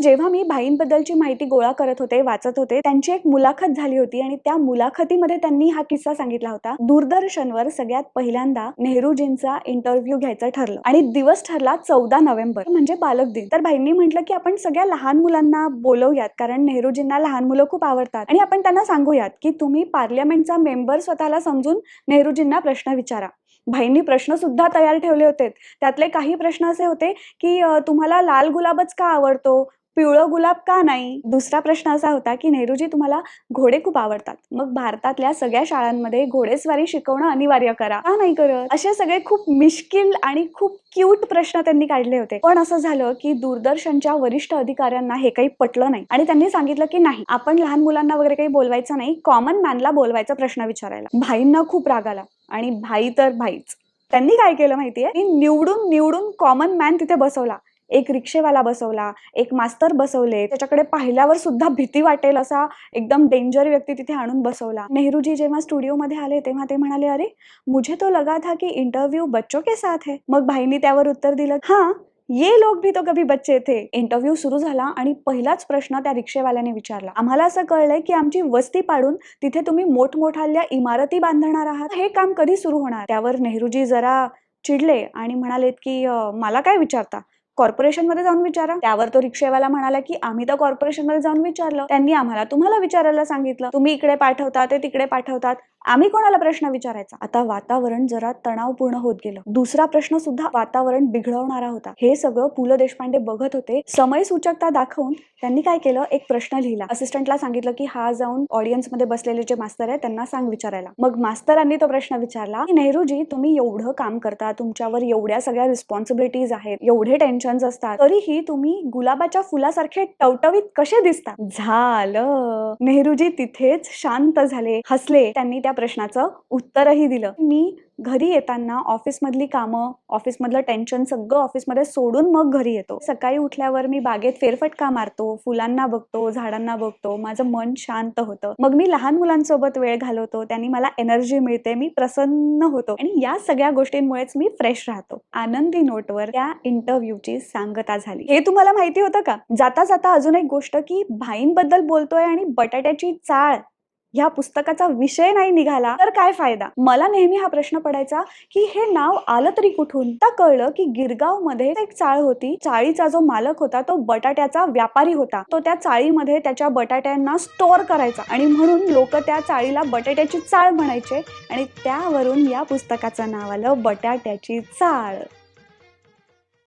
जेव्हा मी भाईंबद्दलची माहिती गोळा करत होते, वाचत होते, त्यांची एक मुलाखत झाली होती आणि त्या मुलाखतीमध्ये त्यांनी हा किस्सा सांगितला होता. दूरदर्शनवर सगळ्यात पहिल्यांदा नेहरूजींचा इंटरव्ह्यू घ्यायचं ठरलं आणि दिवस ठरला 14 नोव्हेंबर म्हणजे बालक दिन. तर भाईंनी म्हटलं की आपण सगळ्या लहान मुलांना बोलवूयात, कारण नेहरूजींना लहान मुलं खूप आवडतात आणि आपण त्यांना सांगूयात की तुम्ही पार्लमेंटचा मेंबर स्वतःला समजून नेहरूजींना प्रश्न विचारा. भाईंनी प्रश्न सुद्धा तयार ठेवले होते. त्यातले काही प्रश्न असे होते की तुम्हाला लाल गुलाबच का आवडतो, पिवळं गुलाब का नाही? दुसरा प्रश्न असा होता की नेहरूजी तुम्हाला घोडे खूप आवडतात, मग भारतातल्या सगळ्या शाळांमध्ये घोडेस्वारी शिकवणं अनिवार्य करा, का नाही करत? असे सगळे खूप मिश्किल आणि खूप क्यूट प्रश्न त्यांनी काढले होते. पण असं झालं की दूरदर्शनच्या वरिष्ठ अधिकाऱ्यांना हे काही पटलं नाही आणि त्यांनी सांगितलं की नाही, आपण लहान मुलांना वगैरे काही बोलवायचं नाही, कॉमन मॅनला बोलवायचा प्रश्न विचारायला. भाईंना खूप राग आला आणि भाई तर भाईच. त्यांनी काय केलं माहितीये, की निवडून निवडून कॉमन मॅन तिथे बसवला. एक रिक्षेवाला बसवला, एक मास्तर बसवले, त्याच्याकडे पाहिल्यावर सुद्धा भीती वाटेल असा एकदम डेंजर व्यक्ती तिथे आणून बसवला. नेहरूजी जेव्हा स्टुडिओमध्ये आले तेव्हा ते म्हणाले, अरे मुझे तो लगा था की इंटरव्यू बच्चों के साथ है. मग भाईंनी त्यावर उत्तर दिलं, हाँ ये लोग भी तो कभी बच्चे थे. इंटरव्ह्यू सुरू झाला आणि पहिलाच प्रश्न त्या रिक्षेवाल्याने विचारला, आम्हाला असं कळलंय की आमची वस्ती पाडून तिथे तुम्ही मोठमोठाल्या इमारती बांधणार आहात, हे काम कधी सुरू होणार? त्यावर नेहरूजी जरा चिडले आणि म्हणालेत की मला काय विचारता, कॉर्पोरेशन मध्ये जाऊन विचारा. त्यावर तो रिक्षेवाला म्हणाला की आम्ही तर कॉर्पोरेशन मध्ये जाऊन विचारलं, त्यांनी आम्हाला तुम्हाला विचारायला सांगितलं, तुम्ही इकडे पाठवता ते तिकडे पाठवतात, आम्ही कोणाला प्रश्न विचारायचा? आता वातावरण जरा तणावपूर्ण होत गेलं. दुसरा प्रश्न सुद्धा वातावरण बिघडवणारा होता. हे सगळं पु ल देशपांडे बघत होते. समय सूचकता दाखवून त्यांनी काय केलं, एक प्रश्न लिहिला. असिस्टंटला सांगितलं की हा जाऊन ऑडियन्स मध्ये बसलेले जे मास्तर आहे त्यांना सांग विचारायला. मग मास्तरांनी तो प्रश्न विचारला की नेहरूजी तुम्ही एवढं काम करता, तुमच्यावर एवढ्या सगळ्या रिस्पॉन्सिबिलिटीज आहेत, एवढे टेन्शन्स असतात, तरीही तुम्ही गुलाबाच्या फुलासारखे टवटवीत कसे दिसता? झालं. नेहरूजी तिथेच शांत झाले, हसले. त्यांनी त्या प्रश्नाचं उत्तरही दिलं. मी घरी येताना ऑफिसमधली कामं, ऑफिसमधलं टेन्शन सगळं ऑफिसमध्ये सोडून मग घरी येतो. सकाळी उठल्यावर मी बागेत फेरफटका मारतो, फुलांना बघतो, झाडांना बघतो, माझं मन शांत होतं. मग मी लहान मुलांसोबत वेळ घालवतो, त्यांनी मला एनर्जी मिळते, मी प्रसन्न होतो आणि या सगळ्या गोष्टींमुळेच मी फ्रेश राहतो. आनंदी नोटवर त्या इंटरव्ह्यूची सांगता झाली. हे तुम्हाला माहिती होतं का? जाता जाता अजून एक गोष्ट की भाईंबद्दल बोलतोय आणि बटाट्याची चाळ ह्या पुस्तकाचा विषय नाही निघाला तर काय फायदा? मला नेहमी हा प्रश्न पडायचा की हे नाव आलं तरी कुठून? आता कळलं की गिरगाव मध्ये एक चाळ होती. चाळीचा जो मालक होता तो बटाट्याचा व्यापारी होता. तो त्या चाळीमध्ये त्याच्या बटाट्यांना स्टोअर करायचा आणि म्हणून लोक त्या चाळीला बटाट्याची चाळ म्हणायचे आणि त्यावरून या पुस्तकाचं नाव आलं बटाट्याची चाळ.